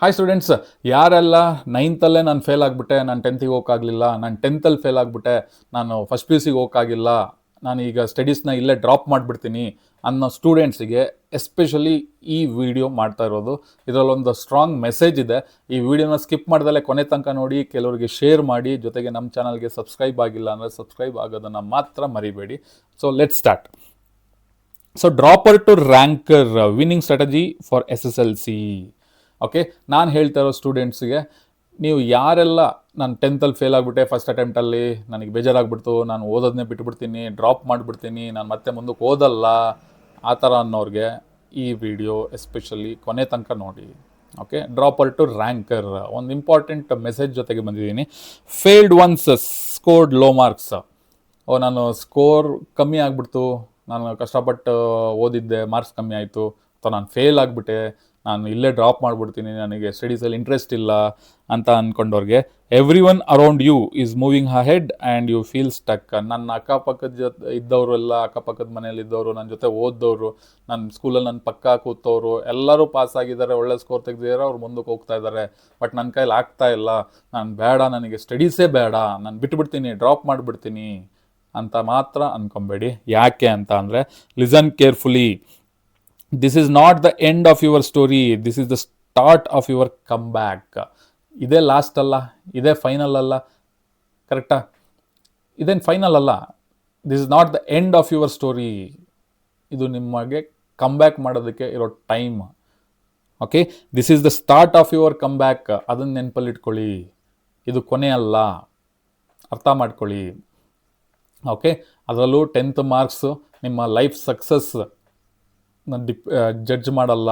Hi students, ಯಾರೆಲ್ಲ ನೈನ್ತಲ್ಲೇ ನಾನು fail ಆಗಿಬಿಟ್ಟೆ, ನಾನು ಟೆಂತಿಗೆ ಹೋಗೋಕ್ಕಾಗಲಿಲ್ಲ, ನಾನು ಟೆಂತಲ್ಲಿ ಫೇಲ್ ಆಗಿಬಿಟ್ಟೆ, ನಾನು ಫಸ್ಟ್ ಪಿ ಯು ಸಿಗೆ ಹೋಗೋಕ್ಕಾಗಿಲ್ಲ, ನಾನು ಈಗ ಸ್ಟಡೀಸ್ನ ಇಲ್ಲೇ ಡ್ರಾಪ್ ಮಾಡಿಬಿಡ್ತೀನಿ ಅನ್ನೋ ಸ್ಟೂಡೆಂಟ್ಸಿಗೆ ಎಸ್ಪೆಷಲಿ ಈ ವಿಡಿಯೋ ಮಾಡ್ತಾ ಇರೋದು. ಇದರಲ್ಲೊಂದು ಸ್ಟ್ರಾಂಗ್ ಮೆಸೇಜ್ ಇದೆ. ಈ ವಿಡಿಯೋನ ಸ್ಕಿಪ್ ಮಾಡ್ದಲ್ಲೇ ಕೊನೆ ತನಕ ನೋಡಿ, ಕೆಲವರಿಗೆ ಶೇರ್ ಮಾಡಿ, ಜೊತೆಗೆ ನಮ್ಮ ಚಾನಲ್ಗೆ ಸಬ್ಸ್ಕ್ರೈಬ್ ಆಗಿಲ್ಲ ಅಂದರೆ ಸಬ್ಸ್ಕ್ರೈಬ್ ಆಗೋದನ್ನು ಮಾತ್ರ ಮರಿಬೇಡಿ. So let's start. So dropper to ranker winning strategy for SSLC. Okay, ನಾನು ಹೇಳ್ತಾ ಇರೋ ಸ್ಟೂಡೆಂಟ್ಸಿಗೆ, ನೀವು ಯಾರೆಲ್ಲ ನಾನು ಟೆಂತಲ್ಲಿ ಫೇಲ್ ಆಗಿಬಿಟ್ಟೆ ಫಸ್ಟ್ ಅಟೆಂಪ್ಟಲ್ಲಿ, ನನಗೆ ಬೇಜಾರಾಗ್ಬಿಡ್ತು, ನಾನು ಓದೋದನ್ನೇ ಬಿಟ್ಬಿಡ್ತೀನಿ, ಡ್ರಾಪ್ ಮಾಡಿಬಿಡ್ತೀನಿ, ನಾನು ಮತ್ತೆ ಮುಂದಕ್ಕೆ ಓದಲ್ಲ, ಆ ಥರ ಅನ್ನೋರಿಗೆ ಈ ವಿಡಿಯೋ ಎಸ್ಪೆಷಲಿ ಕೊನೆ ತನಕ ನೋಡಿ. ಓಕೆ, ಡ್ರಾಪರ್ ಟು ರ್ಯಾಂಕರ್ ಒಂದು ಇಂಪಾರ್ಟೆಂಟ್ ಮೆಸೇಜ್ ಜೊತೆಗೆ ಬಂದಿದ್ದೀನಿ. Failed once scored low marks. ನಾನು ಸ್ಕೋರ್ ಕಮ್ಮಿ ಆಗಿಬಿಡ್ತು, ನಾನು ಕಷ್ಟಪಟ್ಟು ಓದಿದ್ದೆ, ಮಾರ್ಕ್ಸ್ ಕಮ್ಮಿ ಆಯಿತು, ಅಥವಾ ನಾನು ಫೇಲ್ ಆಗಿಬಿಟ್ಟೆ, ನಾನು ಇಲ್ಲೇ ಡ್ರಾಪ್ ಮಾಡಿಬಿಡ್ತೀನಿ, ನನಗೆ ಸ್ಟಡೀಸಲ್ಲಿ ಇಂಟ್ರೆಸ್ಟ್ ಇಲ್ಲ ಅಂತ ಅಂದ್ಕೊಂಡವ್ರಿಗೆ, every one around you is moving ahead and you feel stuck. ನನ್ನ ಅಕ್ಕಪಕ್ಕದ ಜೊತೆ ಇದ್ದವರೆಲ್ಲ, ಅಕ್ಕಪಕ್ಕದ ಮನೇಲಿ ಇದ್ದವರು, ನನ್ನ ಜೊತೆ ಓದ್ದವರು, ನನ್ನ ಸ್ಕೂಲಲ್ಲಿ ನನ್ನ ಪಕ್ಕ ಕೂತವರು ಎಲ್ಲರೂ ಪಾಸ್ ಆಗಿದ್ದಾರೆ, ಒಳ್ಳೆ ಸ್ಕೋರ್ ತೆಗೆದಿದ್ದಾರೆ, ಅವ್ರು ಮುಂದಕ್ಕೆ ಹೋಗ್ತಾ ಇದ್ದಾರೆ. ಬಟ್ ನನ್ನ ಕೈಲಿ ಆಗ್ತಾ ಇಲ್ಲ, ನಾನು ಬೇಡ, ನನಗೆ ಸ್ಟಡೀಸೇ ಬೇಡ, ನಾನು ಬಿಟ್ಬಿಡ್ತೀನಿ, ಡ್ರಾಪ್ ಮಾಡಿಬಿಡ್ತೀನಿ ಅಂತ ಮಾತ್ರ ಅಂದ್ಕೊಬೇಡಿ. ಯಾಕೆ ಅಂತ ಅಂದರೆ, listen carefully. This is not the end of your story, this is the start of your come back. ಇದೇ ಲಾಸ್ಟ್ ಅಲ್ಲ, ಇದೇ ಫೈನಲ್ ಅಲ್ಲ, ಕರೆಕ್ಟಾ? ಇದೇನು ಫೈನಲ್ ಅಲ್ಲ. This is not the end of your story. ಇದು ನಿಮಗೆ ಕಮ್ ಬ್ಯಾಕ್ ಮಾಡೋದಕ್ಕೆ ಇರೋ time. Okay, this is the start of your come back. ಅದನ್ನು ನೆನಪಲ್ಲಿ ಇಟ್ಕೊಳ್ಳಿ. ಇದು ಕೊನೆ ಅಲ್ಲ, ಅರ್ಥ ಮಾಡ್ಕೊಳ್ಳಿ. ಓಕೆ, ಅದರಲ್ಲೂ 10th ಮಾರ್ಕ್ಸು ನಿಮ್ಮ ಲೈಫ್ ಸಕ್ಸಸ್ ಜಡ್ಜ್ ಮಾಡಲ್ಲ,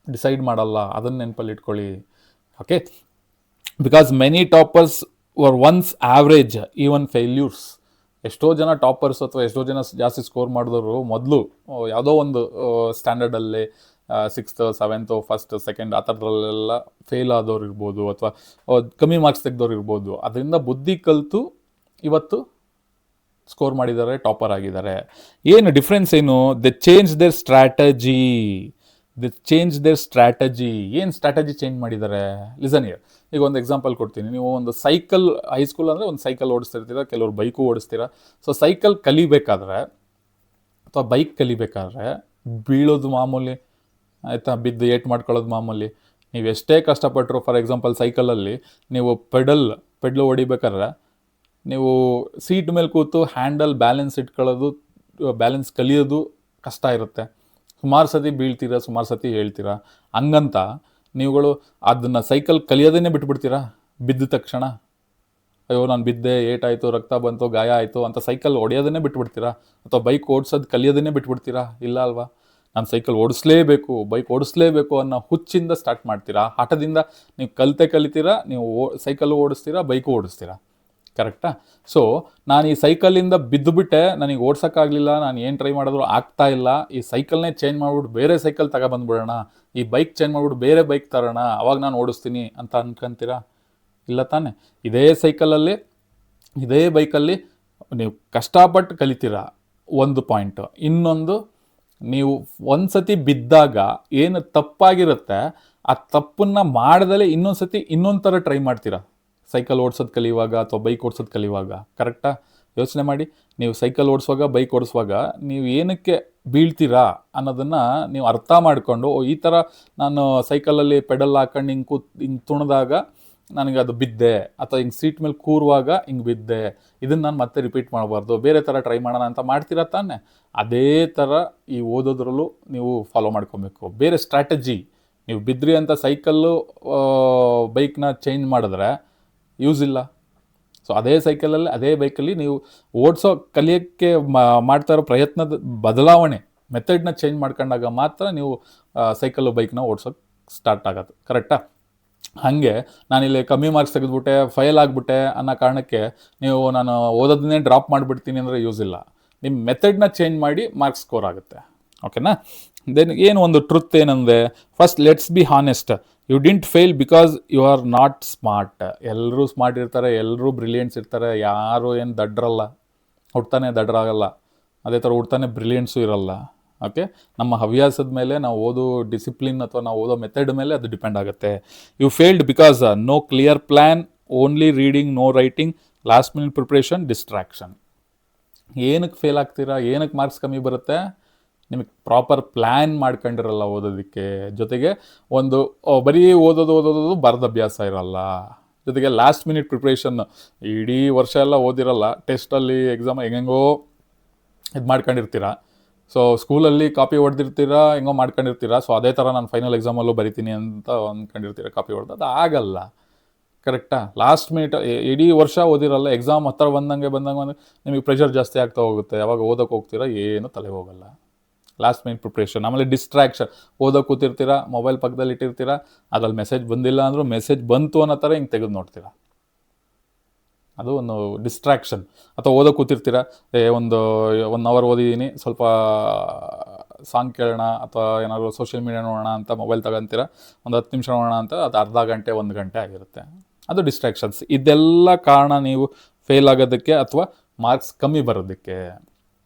ಡಿಸೈಡ್ ಮಾಡಲ್ಲ. ಅದನ್ನು ನೆನಪಲ್ಲಿ ಇಟ್ಕೊಳ್ಳಿ. Okay, because many toppers var once average, even failures. ಎಷ್ಟೋ ಜನ ಟಾಪರ್ಸ್ ಅಥವಾ ಎಷ್ಟೋ ಜನ ಜಾಸ್ತಿ ಸ್ಕೋರ್ ಮಾಡಿದವರು ಮೊದಲು ಯಾವುದೋ ಒಂದು ಸ್ಟ್ಯಾಂಡರ್ಡಲ್ಲಿ 6th 7th 1st 2nd ಆ ಥರದ್ರಲ್ಲೆಲ್ಲ ಫೇಲ್ ಆದವ್ರು ಇರ್ಬೋದು, ಅಥವಾ ಕಮ್ಮಿ ಮಾರ್ಕ್ಸ್ ತೆಗೆದವ್ರು ಇರ್ಬೋದು. ಅದರಿಂದ ಬುದ್ಧಿ ಕಲಿತು ಇವತ್ತು ಸ್ಕೋರ್ ಮಾಡಿದ್ದಾರೆ, ಟಾಪರ್ ಆಗಿದ್ದಾರೆ. ಏನು ಡಿಫ್ರೆನ್ಸ್ ಏನು? ದೆ ಚೇಂಜ್ ದೇರ್ ಸ್ಟ್ರಾಟಜಿ. ಏನು ಸ್ಟ್ರಾಟಜಿ ಚೇಂಜ್ ಮಾಡಿದ್ದಾರೆ? Listen here. ಈಗ ಒಂದು ಎಕ್ಸಾಂಪಲ್ ಕೊಡ್ತೀನಿ. ನೀವು ಒಂದು ಸೈಕಲ್, ಹೈಸ್ಕೂಲ್ ಅಂದರೆ ಒಂದು ಸೈಕಲ್ ಓಡಿಸ್ತಿರ್ತೀರ, ಕೆಲವರು ಬೈಕು ಓಡಿಸ್ತೀರ. ಸೊ ಸೈಕಲ್ ಕಲಿಬೇಕಾದ್ರೆ ಅಥವಾ ಬೈಕ್ ಕಲಿಬೇಕಾದ್ರೆ ಬೀಳೋದು ಮಾಮೂಲಿ, ಆಯಿತಾ? ಬಿದ್ದು ಏಟ್ ಮಾಡ್ಕೊಳ್ಳೋದು ಮಾಮೂಲಿ. ನೀವು ಎಷ್ಟೇ ಕಷ್ಟಪಟ್ಟರು, ಫಾರ್ ಎಕ್ಸಾಂಪಲ್ ಸೈಕಲಲ್ಲಿ ನೀವು ಪೆಡ್ಲು ಹೊಡಿಬೇಕಾದ್ರೆ ನೀವು ಸೀಟ್ ಮೇಲೆ ಕೂತು ಹ್ಯಾಂಡಲ್ ಬ್ಯಾಲೆನ್ಸ್ ಇಟ್ಕೊಳ್ಳೋದು, ಬ್ಯಾಲೆನ್ಸ್ ಕಲಿಯೋದು ಕಷ್ಟ ಇರುತ್ತೆ. ಸುಮಾರು ಸತಿ ಬೀಳ್ತೀರಾ, ಸುಮಾರು ಸತಿ ಹೇಳ್ತೀರಾ. ಹಂಗಂತ ನೀವುಗಳು ಅದನ್ನು ಸೈಕಲ್ ಕಲಿಯೋದನ್ನೇ ಬಿಟ್ಬಿಡ್ತೀರಾ ಬಿದ್ದ ತಕ್ಷಣ? ಅಯ್ಯೋ ನಾನು ಬಿದ್ದೆ, ಏಟಾಯಿತು, ರಕ್ತ ಬಂತು, ಗಾಯ ಆಯಿತು ಅಂತ ಸೈಕಲ್ ಹೊಡೆಯೋದನ್ನೇ ಬಿಟ್ಬಿಡ್ತೀರಾ? ಅಥವಾ ಬೈಕ್ ಓಡಿಸೋದು ಕಲಿಯೋದನ್ನೇ ಬಿಟ್ಬಿಡ್ತೀರಾ? ಇಲ್ಲ ಅಲ್ವಾ? ನಾನು ಸೈಕಲ್ ಓಡಿಸ್ಲೇಬೇಕು, ಬೈಕ್ ಓಡಿಸ್ಲೇಬೇಕು ಅನ್ನೋ ಹುಚ್ಚಿಂದ ಸ್ಟಾರ್ಟ್ ಮಾಡ್ತೀರಾ. ಹಠದಿಂದ ನೀವು ಕಲಿತೀರಾ, ನೀವು ಸೈಕಲ್ಲು ಓಡಿಸ್ತೀರಾ, ಬೈಕು ಓಡಿಸ್ತೀರಾ. ಕರೆಕ್ಟಾ? ಸೊ ನಾನು ಈ ಸೈಕಲಿಂದ ಬಿದ್ದುಬಿಟ್ಟೆ, ನನಗೆ ಓಡ್ಸೋಕ್ಕಾಗಲಿಲ್ಲ, ನಾನು ಏನು ಟ್ರೈ ಮಾಡಿದ್ರು ಆಗ್ತಾ ಇಲ್ಲ, ಈ ಸೈಕಲ್ನೇ ಚೇಂಜ್ ಮಾಡಿಬಿಟ್ಟು ಬೇರೆ ಸೈಕಲ್ ತಗೊಬಂದ್ಬಿಡೋಣ, ಈ ಬೈಕ್ ಚೇಂಜ್ ಮಾಡಿಬಿಟ್ಟು ಬೇರೆ ಬೈಕ್ ತರೋಣ, ಅವಾಗ ನಾನು ಓಡಿಸ್ತೀನಿ ಅಂತ ಅನ್ಕೊಂತೀರಾ? ಇಲ್ಲ ತಾನೆ? ಇದೇ ಸೈಕಲಲ್ಲಿ, ಇದೇ ಬೈಕಲ್ಲಿ ನೀವು ಕಷ್ಟಪಟ್ಟು ಕಲಿತೀರಾ, ಒಂದು ಪಾಯಿಂಟು. ಇನ್ನೊಂದು, ನೀವು ಒಂದು ಸತಿ ಬಿದ್ದಾಗ ಏನು ತಪ್ಪಾಗಿರುತ್ತೆ ಆ ತಪ್ಪನ್ನು ಮಾಡ್ದಲೇ ಇನ್ನೊಂದು ಸತಿ ಇನ್ನೊಂದು ಥರ ಟ್ರೈ ಮಾಡ್ತೀರಾ, ಸೈಕಲ್ ಓಡಿಸೋದು ಕಲಿಯುವಾಗ ಅಥವಾ ಬೈಕ್ ಓಡಿಸೋದು ಕಲಿಯುವಾಗ. ಕರೆಕ್ಟಾ? ಯೋಚನೆ ಮಾಡಿ. ನೀವು ಸೈಕಲ್ ಓಡಿಸುವಾಗ, ಬೈಕ್ ಓಡಿಸುವಾಗ ನೀವು ಏನಕ್ಕೆ ಬೀಳ್ತೀರಾ ಅನ್ನೋದನ್ನು ನೀವು ಅರ್ಥ ಮಾಡಿಕೊಂಡು, ಈ ಥರ ನಾನು ಸೈಕಲಲ್ಲಿ ಪೆಡಲ್ ಹಾಕೊಂಡು ಹಿಂಗೆ ತುಣಿದಾಗ ನನಗೆ ಅದು ಬಿದ್ದೆ, ಅಥವಾ ಹಿಂಗೆ ಸೀಟ್ ಮೇಲೆ ಕೂರುವಾಗ ಹಿಂಗೆ ಬಿದ್ದೆ, ಇದನ್ನು ನಾನು ಮತ್ತೆ ರಿಪೀಟ್ ಮಾಡಬಾರ್ದು, ಬೇರೆ ಥರ ಟ್ರೈ ಮಾಡೋಣ ಅಂತ ಮಾಡ್ತೀರಾ ತಾನೆ? ಅದೇ ಥರ ಈ ಓದೋದ್ರಲ್ಲೂ ನೀವು ಫಾಲೋ ಮಾಡ್ಕೊಬೇಕು. ಬೇರೆ ಸ್ಟ್ರಾಟಜಿ. ನೀವು ಬಿದ್ರಿ ಅಂತ ಸೈಕಲ್ಲು ಬೈಕ್ನ ಚೇಂಜ್ ಮಾಡಿದ್ರೆ ಯೂಸ್ ಇಲ್ಲ. ಸೊ ಅದೇ ಸೈಕಲಲ್ಲಿ, ಅದೇ ಬೈಕಲ್ಲಿ ನೀವು ಕಲಿಯೋಕ್ಕೆ ಮಾಡ್ತಾ ಇರೋ ಪ್ರಯತ್ನದ ಬದಲಾವಣೆ, ಮೆಥಡ್ನ ಚೇಂಜ್ ಮಾಡ್ಕೊಂಡಾಗ ಮಾತ್ರ ನೀವು ಸೈಕಲ್ಲು ಬೈಕ್ನ ಓಡಿಸೋಕೆ ಸ್ಟಾರ್ಟ್ ಆಗೋದು. ಕರೆಕ್ಟಾ? ಹಾಗೆ ನಾನಿಲ್ಲಿ ಕಮ್ಮಿ ಮಾರ್ಕ್ಸ್ ತೆಗೆದುಬಿಟ್ಟೆ, ಫೇಲ್ ಆಗಿಬಿಟ್ಟೆ ಅನ್ನೋ ಕಾರಣಕ್ಕೆ ನೀವು ನಾನು ಓದೋದನ್ನೇ ಡ್ರಾಪ್ ಮಾಡಿಬಿಡ್ತೀನಿ ಅಂದರೆ ಯೂಸ್ ಇಲ್ಲ. ನಿಮ್ಮ ಮೆಥಡ್ನ ಚೇಂಜ್ ಮಾಡಿ ಮಾರ್ಕ್ಸ್ ಸ್ಕೋರ್ ಆಗುತ್ತೆ. ಓಕೆನಾ? ದೆನ್ ಏನು ಒಂದು ಟ್ರುತ್ ಏನಂದರೆ, first let's be honest. You didn't fail because you are not smart. ಎಲ್ಲರೂ ಸ್ಮಾರ್ಟ್ ಇರ್ತಾರೆ, ಎಲ್ಲರೂ ಬ್ರಿಲಿಯಂಟ್ಸ್ ಇರ್ತಾರೆ, ಯಾರು ಏನು ದಡ್ರಲ್ಲ. ಹುಡ್ತಾನೆ ದಡ್ರಾಗಲ್ಲ, ಅದೇ ಥರ ಹುಡ್ತಾನೆ ಬ್ರಿಲಿಯಂಟ್ಸು ಇರಲ್ಲ. ಓಕೆ, ನಮ್ಮ ಹವ್ಯಾಸದ ಮೇಲೆ, ನಾವು ಓದೋ ಡಿಸಿಪ್ಲಿನ್ ಅಥವಾ ನಾವು ಓದೋ ಮೆಥಡ್ ಮೇಲೆ ಅದು ಡಿಪೆಂಡ್ ಆಗುತ್ತೆ. You failed because no clear plan, only reading, no writing, last minute preparation, distraction. ಏನಕ್ಕೆ ಫೇಲ್ ಆಗ್ತೀರಾ, ಏನಕ್ಕೆ ಮಾರ್ಕ್ಸ್ ಕಮ್ಮಿ ಬರುತ್ತೆ? ನಿಮಗೆ ಪ್ರಾಪರ್ ಪ್ಲ್ಯಾನ್ ಮಾಡ್ಕೊಂಡಿರಲ್ಲ ಓದೋದಕ್ಕೆ, ಜೊತೆಗೆ ಒಂದು ಬರೀ ಓದೋದು ಬರೆದ ಅಭ್ಯಾಸ ಇರಲ್ಲ, ಜೊತೆಗೆ ಲಾಸ್ಟ್ ಮಿನಿಟ್ ಪ್ರಿಪ್ರೇಷನ್. ಇಡೀ ವರ್ಷ ಎಲ್ಲ ಓದಿರಲ್ಲ, ಟೆಸ್ಟಲ್ಲಿ ಎಕ್ಸಾಮ್ ಹೆಂಗೆಂಗೋ ಇದು ಮಾಡ್ಕೊಂಡಿರ್ತೀರ. ಸೊ ಸ್ಕೂಲಲ್ಲಿ ಕಾಪಿ ಹೊಡೆದಿರ್ತೀರ, ಹೆಂಗೋ ಮಾಡ್ಕೊಂಡಿರ್ತೀರ. ಸೊ ಅದೇ ಥರ ನಾನು ಫೈನಲ್ ಎಕ್ಸಾಮಲ್ಲೂ ಬರಿತೀನಿ ಅಂತ ಅಂದ್ಕೊಂಡಿರ್ತೀರ, ಕಾಪಿ ಹೊಡೆದು. ಅದು ಆಗಲ್ಲ, ಕರೆಕ್ಟಾ? ಲಾಸ್ಟ್ ಮಿನಿಟ್ ಇಡೀ ವರ್ಷ ಓದಿರಲ್ಲ, ಎಕ್ಸಾಮ್ ಹತ್ರ ಬಂದಂಗೆ ನಿಮಗೆ ಪ್ರೆಷರ್ ಜಾಸ್ತಿ ಆಗ್ತಾ ಹೋಗುತ್ತೆ. ಯಾವಾಗ ಓದೋಕೆ ಹೋಗ್ತೀರಾ ಏನು ತಲೆ ಹೋಗಲ್ಲ. Last minute preparation. ಆಮೇಲೆ ಡಿಸ್ಟ್ರಾಕ್ಷನ್. ಓದೋಕೆ ಕೂತಿರ್ತೀರ, ಮೊಬೈಲ್ ಪಕ್ಕದಲ್ಲಿ ಇಟ್ಟಿರ್ತೀರ, ಅದ್ರಲ್ಲಿ ಮೆಸೇಜ್ ಬಂದಿಲ್ಲ ಅಂದರೂ ಮೆಸೇಜ್ ಬಂತು ಅನ್ನೋ ಥರ ಹಿಂಗೆ ತೆಗೆದು ನೋಡ್ತೀರಾ, ಅದು ಒಂದು ಡಿಸ್ಟ್ರಾಕ್ಷನ್. ಅಥವಾ ಓದೋಕೆ ಕೂತಿರ್ತೀರ, ಒಂದು 1 ಅವರ್ ಓದಿದ್ದೀನಿ, ಸ್ವಲ್ಪ ಸಾಂಗ್ ಕೇಳೋಣ ಅಥವಾ ಏನಾದರೂ ಸೋಷಿಯಲ್ ಮೀಡಿಯಾ ನೋಡೋಣ ಅಂತ ಮೊಬೈಲ್ ತಗೊಂತೀರ, ಒಂದು 10 ನಿಮಿಷ ನೋಡೋಣ ಅಂತ, ಅದು ಅರ್ಧ ಗಂಟೆ 1 ಗಂಟೆ ಆಗಿರುತ್ತೆ. ಅದು ಡಿಸ್ಟ್ರಾಕ್ಷನ್ಸ್. ಇದೆಲ್ಲ ಕಾರಣ ನೀವು ಫೇಲ್ ಆಗೋದಕ್ಕೆ ಅಥವಾ ಮಾರ್ಕ್ಸ್ ಕಮ್ಮಿ ಬರೋದಕ್ಕೆ.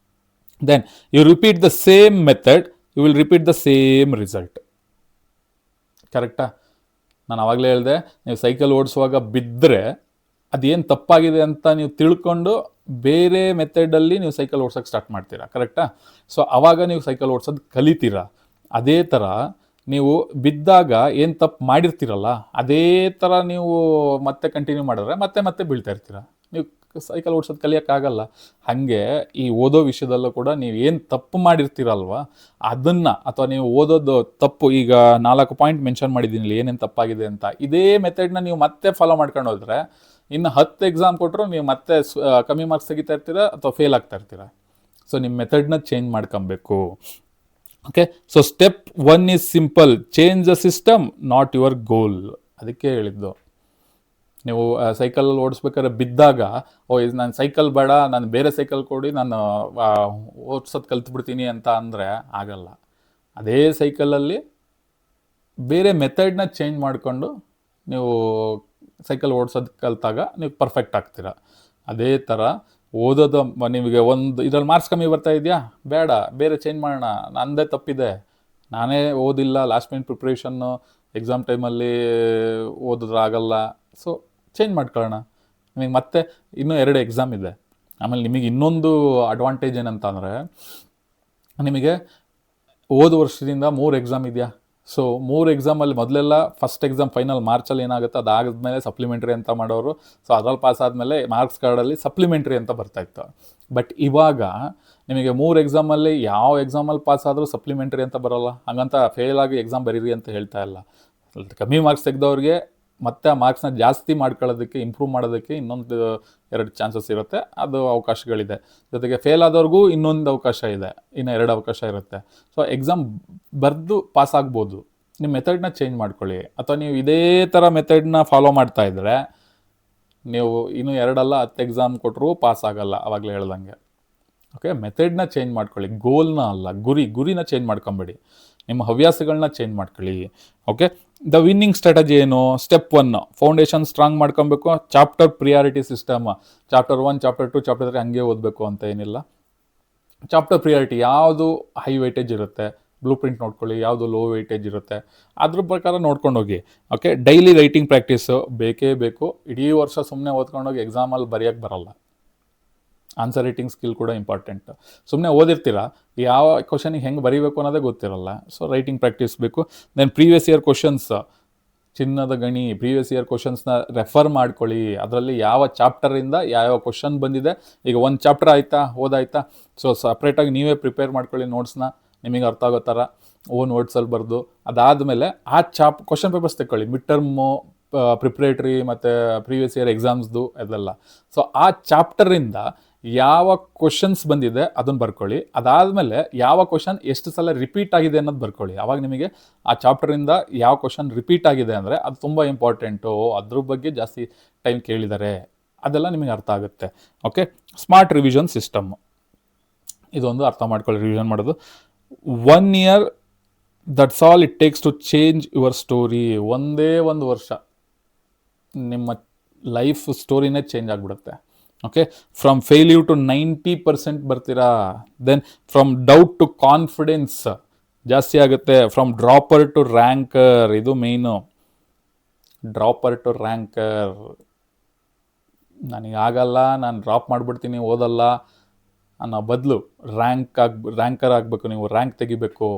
Then you repeat the same method, you will repeat the same result. ಕರೆಕ್ಟಾ? ನಾನು ಆವಾಗಲೇ ಹೇಳಿದೆ, ನೀವು ಸೈಕಲ್ ಓಡಿಸುವಾಗ ಬಿದ್ದರೆ ಅದೇನು ತಪ್ಪಾಗಿದೆ ಅಂತ ನೀವು ತಿಳ್ಕೊಂಡು ಬೇರೆ ಮೆಥಡಲ್ಲಿ ನೀವು ಸೈಕಲ್ ಓಡ್ಸೋಕ್ಕೆ ಸ್ಟಾರ್ಟ್ ಮಾಡ್ತೀರಾ, ಕರೆಕ್ಟಾ? ಸೊ ಆವಾಗ ನೀವು ಸೈಕಲ್ ಓಡಿಸೋದು ಕಲಿತೀರಾ. ಅದೇ ಥರ ನೀವು ಬಿದ್ದಾಗ ಏನು ತಪ್ಪು ಮಾಡಿರ್ತೀರಲ್ಲ, ಅದೇ ಥರ ನೀವು ಮತ್ತೆ ಕಂಟಿನ್ಯೂ ಮಾಡಿದ್ರೆ ಮತ್ತೆ ಬೀಳ್ತಾ ಇರ್ತೀರ. ನೀವು ಸೈಕಲ್ ಓಡಿಸೋದು ಕಲಿಯೋಕ್ಕಾಗಲ್ಲ. ಹಾಗೆ ಈ ಓದೋ ವಿಷಯದಲ್ಲೂ ಕೂಡ ನೀವು ಏನು ತಪ್ಪು ಮಾಡಿರ್ತೀರಲ್ವ, ಅದನ್ನು, ಅಥವಾ ನೀವು ಓದೋದು ತಪ್ಪು, ಈಗ 4 ಪಾಯಿಂಟ್ ಮೆನ್ಷನ್ ಮಾಡಿದ್ದೀನಿ ಏನೇನು ತಪ್ಪಾಗಿದೆ ಅಂತ, ಇದೇ ಮೆಥಡ್ನ ನೀವು ಮತ್ತೆ ಫಾಲೋ ಮಾಡ್ಕೊಂಡು ಹೋದರೆ ಇನ್ನು 10 ಎಕ್ಸಾಮ್ ಕೊಟ್ಟರು ನೀವು ಮತ್ತೆ ಕಮ್ಮಿ ಮಾರ್ಕ್ಸ್ ತೆಗಿತಾ ಇರ್ತೀರಾ ಅಥವಾ ಫೇಲ್ ಆಗ್ತಾ ಇರ್ತೀರಾ. ಸೊ ನಿಮ್ಮ ಮೆಥಡ್ನ ಚೇಂಜ್ ಮಾಡ್ಕೊಬೇಕು. Okay, so step 1 is simple, change the system, not your goal. ಅದಕ್ಕೆ ಹೇಳಿದ್ದು, ನೀವು ಸೈಕಲಲ್ಲಿ ಓಡಿಸ್ಬೇಕಾದ್ರೆ ಬಿದ್ದಾಗ, ಇದು ನಾನು ಸೈಕಲ್ ಬೇಡ, ನಾನು ಬೇರೆ ಸೈಕಲ್ ಕೊಡಿ, ನಾನು ಓಡಿಸೋದು ಕಲ್ತ್ಬಿಡ್ತೀನಿ ಅಂತ ಅಂದರೆ ಆಗಲ್ಲ. ಅದೇ ಸೈಕಲಲ್ಲಿ ಬೇರೆ ಮೆಥಡ್ನ ಚೇಂಜ್ ಮಾಡಿಕೊಂಡು ನೀವು ಸೈಕಲ್ ಓಡಿಸೋದು ಕಲಿತಾಗ ನೀವು ಪರ್ಫೆಕ್ಟ್ ಆಗ್ತೀರ. ಅದೇ ಥರ ಓದೋದು, ನಿಮಗೆ ಒಂದು ಇದರಲ್ಲಿ ಮಾರ್ಕ್ಸ್ ಕಮ್ಮಿ ಬರ್ತಾ ಇದೆಯಾ, ಬೇಡ, ಬೇರೆ ಚೇಂಜ್ ಮಾಡೋಣ, ನನ್ನದೇ ತಪ್ಪಿದೆ, ನಾನೇ ಓದಿಲ್ಲ, ಲಾಸ್ಟ್ ಮಿನಿಟ್ ಪ್ರಿಪ್ರೇಷನ್ನು, ಎಕ್ಸಾಮ್ ಟೈಮಲ್ಲಿ ಓದಿದ್ರೆ ಆಗಲ್ಲ, ಸೊ ಚೇಂಜ್ ಮಾಡ್ಕೊಳ್ಳೋಣ. ನಿಮಗೆ ಮತ್ತೆ ಇನ್ನೂ 2 ಎಕ್ಸಾಮ್ ಇದೆ. ಆಮೇಲೆ ನಿಮಗೆ ಇನ್ನೊಂದು ಅಡ್ವಾಂಟೇಜ್ ಏನಂತ ಅಂದರೆ, ನಿಮಗೆ ಹೋದ ವರ್ಷದಿಂದ 3 ಎಕ್ಸಾಮ್ ಇದೆಯಾ. ಸೊ 3 ಎಕ್ಸಾಮಲ್ಲಿ ಮೊದಲೆಲ್ಲ ಫಸ್ಟ್ ಎಕ್ಸಾಮ್ ಫೈನಲ್ ಮಾರ್ಚಲ್ಲಿ ಏನಾಗುತ್ತೆ, ಅದಾದ್ಮೇಲೆ ಸಪ್ಲಿಮೆಂಟ್ರಿ ಅಂತ ಮಾಡೋರು. ಸೊ ಅದ್ರಲ್ಲಿ ಪಾಸ್ ಆದಮೇಲೆ ಮಾರ್ಕ್ಸ್ ಕಾರ್ಡಲ್ಲಿ ಸಪ್ಲಿಮೆಂಟ್ರಿ ಅಂತ ಬರ್ತಾಯಿತ್ತು. ಬಟ್ ಇವಾಗ ನಿಮಗೆ 3 ಎಕ್ಸಾಮಲ್ಲಿ ಯಾವ ಎಕ್ಸಾಮಲ್ಲಿ ಪಾಸ್ ಆದರೂ ಸಪ್ಲಿಮೆಂಟ್ರಿ ಅಂತ ಬರೋಲ್ಲ. ಹಾಗಂತ ಫೇಲ್ ಆಗಿ ಎಕ್ಸಾಮ್ ಬರೀರಿ ಅಂತ ಹೇಳ್ತಾ ಇಲ್ಲ. ಕಮ್ಮಿ ಮಾರ್ಕ್ಸ್ ತೆಗೆದವ್ರಿಗೆ ಮತ್ತೆ ಆ ಮಾರ್ಕ್ಸ್ನ ಜಾಸ್ತಿ ಮಾಡ್ಕೊಳ್ಳೋದಕ್ಕೆ, ಇಂಪ್ರೂವ್ ಮಾಡೋದಕ್ಕೆ ಇನ್ನೊಂದು 2 ಚಾನ್ಸಸ್ ಇರುತ್ತೆ, ಅದು ಅವಕಾಶಗಳಿದೆ. ಜೊತೆಗೆ ಫೇಲ್ ಆದವ್ರಿಗೂ ಇನ್ನೊಂದು ಅವಕಾಶ ಇದೆ, ಇನ್ನು 2 ಅವಕಾಶ ಇರುತ್ತೆ. ಸೊ ಎಕ್ಸಾಮ್ ಬರೆದು ಪಾಸ್ ಆಗ್ಬೋದು. ನಿಮ್ಮ ಮೆಥಡ್ನ ಚೇಂಜ್ ಮಾಡ್ಕೊಳ್ಳಿ. ಅಥವಾ ನೀವು ಇದೇ ಥರ ಮೆಥಡ್ನ ಫಾಲೋ ಮಾಡ್ತಾ ಇದ್ದರೆ ನೀವು ಇನ್ನೂ 2 ಅಲ್ಲ 10 ಎಕ್ಸಾಮ್ ಕೊಟ್ಟರು ಪಾಸ್ ಆಗಲ್ಲ, ಆವಾಗಲೇ ಹೇಳ್ದಂಗೆ. ಓಕೆ, ಮೆಥಡ್ನ ಚೇಂಜ್ ಮಾಡ್ಕೊಳ್ಳಿ, ಗೋಲ್ನ ಅಲ್ಲ, ಗುರಿನ ಚೇಂಜ್ ಮಾಡ್ಕೊಂಬೇಡಿ, ನಿಮ್ಮ ಹವ್ಯಾಸಗಳನ್ನ ಚೇಂಜ್ ಮಾಡ್ಕೊಳ್ಳಿ. ಓಕೆ, ದ ವಿನ್ನಿಂಗ್ ಸ್ಟ್ರಾಟಜಿ ಏನು? ಸ್ಟೆಪ್ 1, ಫೌಂಡೇಶನ್ ಸ್ಟ್ರಾಂಗ್ ಮಾಡ್ಕೊಬೇಕು. Chapter priority system, chapter 1, chapter 2, chapter 3 ಹಂಗೆ ಓದಬೇಕು ಅಂತ ಏನಿಲ್ಲ. ಚಾಪ್ಟರ್ ಪ್ರಿಯಾರಿಟಿ, ಯಾವುದು ಹೈ ವೆಯ್ಟೇಜ್ ಇರುತ್ತೆ, ಬ್ಲೂ ಪ್ರಿಂಟ್ ನೋಡ್ಕೊಳ್ಳಿ, ಯಾವುದು ಲೋ ವೆಯ್ಟೇಜ್ ಇರುತ್ತೆ, ಅದ್ರ ಪ್ರಕಾರ ನೋಡ್ಕೊಂಡು ಹೋಗಿ. ಓಕೆ, ಡೈಲಿ ರೈಟಿಂಗ್ ಪ್ರಾಕ್ಟೀಸು ಬೇಕೇ ಬೇಕು. ಇಡೀ ವರ್ಷ ಸುಮ್ಮನೆ ಓದ್ಕೊಂಡೋಗಿ ಎಕ್ಸಾಮಲ್ಲಿ ಬರೆಯೋಕ್ಕೆ ಬರಲ್ಲ. ಆನ್ಸರ್ ರೈಟಿಂಗ್ ಸ್ಕಿಲ್ ಕೂಡ ಇಂಪಾರ್ಟೆಂಟ್. ಸುಮ್ಮನೆ ಓದಿರ್ತೀರ, ಯಾವ ಕ್ವಶನಿಗೆ ಹೆಂಗೆ ಬರೀಬೇಕು ಅನ್ನೋದೇ ಗೊತ್ತಿರಲ್ಲ. ಸೊ ರೈಟಿಂಗ್ ಪ್ರಾಕ್ಟೀಸ್ ಬೇಕು. ದೆನ್ ಪ್ರೀವಿಯಸ್ ಇಯರ್ ಕ್ವಶನ್ಸ್, ಚಿನ್ನದ ಗಣಿ, ಪ್ರೀವಿಯಸ್ ಇಯರ್ ಕ್ವಶನ್ಸ್ನ ರೆಫರ್ ಮಾಡ್ಕೊಳ್ಳಿ. ಅದರಲ್ಲಿ ಯಾವ ಚಾಪ್ಟರಿಂದ ಯಾವ ಕ್ವಶನ್ ಬಂದಿದೆ, ಈಗ ಒಂದು ಚಾಪ್ಟರ್ ಆಯಿತಾ, ಓದಾಯ್ತಾ, ಸೊ ಸಪ್ರೇಟಾಗಿ ನೀವೇ ಪ್ರಿಪೇರ್ ಮಾಡ್ಕೊಳ್ಳಿ ನೋಟ್ಸ್ನ, ನಿಮಗೆ ಅರ್ಥ ಆಗೋ ಥರ ಓನ್ ವರ್ಡ್ಸಲ್ಲಿ ಬರೆದು. ಅದಾದಮೇಲೆ ಆ ಕ್ವಶನ್ ಪೇಪರ್ಸ್ ತೆಕ್ಕೊಳ್ಳಿ, ಮಿಡ್ ಟರ್ಮು, ಪ್ರಿಪ್ರೇಟ್ರಿ ಮತ್ತು ಪ್ರೀವಿಯಸ್ ಇಯರ್ ಎಕ್ಸಾಮ್ಸ್ದು ಅದೆಲ್ಲ. ಸೊ ಆ ಚಾಪ್ಟರಿಂದ ಯಾವ ಕ್ವಶನ್ಸ್ ಬಂದಿದೆ ಅದನ್ನು ಬರ್ಕೊಳ್ಳಿ. ಅದಾದಮೇಲೆ ಯಾವ ಕ್ವಶನ್ ಎಷ್ಟು ಸಲ ರಿಪೀಟ್ ಆಗಿದೆ ಅನ್ನೋದು ಬರ್ಕೊಳ್ಳಿ. ಆವಾಗ ನಿಮಗೆ ಆ ಚಾಪ್ಟರಿಂದ ಯಾವ ಕ್ವಶನ್ ರಿಪೀಟ್ ಆಗಿದೆ ಅಂದರೆ ಅದು ತುಂಬ ಇಂಪಾರ್ಟೆಂಟು, ಅದ್ರ ಬಗ್ಗೆ ಜಾಸ್ತಿ ಟೈಮ್ ಕೇಳಿದ್ದಾರೆ, ಅದೆಲ್ಲ ನಿಮಗೆ ಅರ್ಥ ಆಗುತ್ತೆ. ಓಕೆ, ಸ್ಮಾರ್ಟ್ ರಿವಿಷನ್ ಸಿಸ್ಟಮ್, ಇದೊಂದು ಅರ್ಥ ಮಾಡ್ಕೊಳ್ಳಿ. ರಿವಿಷನ್ ಮಾಡೋದು 1 year, that's all it takes to change your story. ಒಂದೇ 1 ವರ್ಷ ನಿಮ್ಮ ಲೈಫ್ ಸ್ಟೋರಿನೇ ಚೇಂಜ್ ಆಗಿಬಿಡುತ್ತೆ. ಓಕೆ, ಫ್ರಮ್ ಫೇಲ್ಯೂರ್ ಟು 90% ಬರ್ತೀರಾ. Then from doubt to confidence ಜಾಸ್ತಿ ಆಗುತ್ತೆ. ಫ್ರಮ್ ಡ್ರಾಪರ್ ಟು ರ್ಯಾಂಕರ್, ಇದು ಮೇಯ್ನು. ಡ್ರಾಪರ್ ಟು ರ್ಯಾಂಕರ್, ನನಗಾಗಲ್ಲ, ನಾನು ಡ್ರಾಪ್ ಮಾಡಿಬಿಡ್ತೀನಿ, ಓದಲ್ಲ ಅನ್ನೋ ಬದಲು ರ್ಯಾಂಕರ್ ಆಗಬೇಕು. ನೀವು ರ್ಯಾಂಕ್ ತೆಗಿಬೇಕು.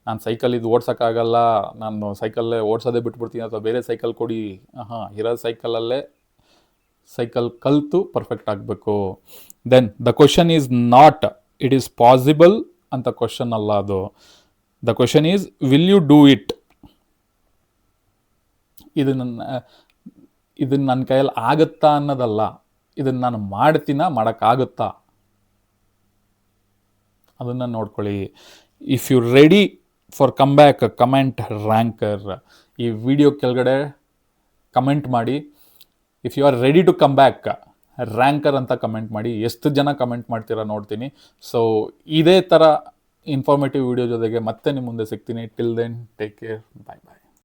ನಾನು ಸೈಕಲ್ ಇದು ಓಡ್ಸೋಕ್ಕಾಗಲ್ಲ, ನಾನು ಸೈಕಲ್ಲೇ ಓಡಿಸೋದೇ ಬಿಟ್ಬಿಡ್ತೀನಿ, ಅಥವಾ ಬೇರೆ ಸೈಕಲ್ ಕೊಡಿ. ಇರೋ ಸೈಕಲಲ್ಲೇ ಸೈಕಲ್ ಕಲಿತು ಪರ್ಫೆಕ್ಟ್ ಆಗಬೇಕು. Then the question is not it is possible ಅಂತ ಕ್ವಶನ್ ಅಲ್ಲ ಅದು. The question is will you do it. ಇದನ್ನು ನನ್ನ ಕೈಯಲ್ಲಿ ಆಗುತ್ತಾ ಅನ್ನೋದಲ್ಲ, ಇದನ್ನು ನಾನು ಮಾಡೋಕ್ಕಾಗುತ್ತಾ ಅದನ್ನು ನೋಡ್ಕೊಳ್ಳಿ. If you ready for come back, comment ranker. ಈ ವಿಡಿಯೋ ಕೆಳಗಡೆ ಕಮೆಂಟ್ ಮಾಡಿ. If you are ready to come back, ranker ಅಂತ ಕಮೆಂಟ್ ಮಾಡಿ. ಎಷ್ಟು ಜನ ಕಮೆಂಟ್ ಮಾಡ್ತೀರಾ ನೋಡ್ತೀನಿ. ಸೊ ಇದೇ ಥರ ಇನ್ಫಾರ್ಮೇಟಿವ್ ವಿಡಿಯೋ ಜೊತೆಗೆ ಮತ್ತೆ ನಿಮ್ಮ ಮುಂದೆ ಸಿಗ್ತೀನಿ. ಟಿಲ್ ದೆನ್ ಟೇಕ್ ಕೇರ್, ಬಾಯ್ ಬಾಯ್.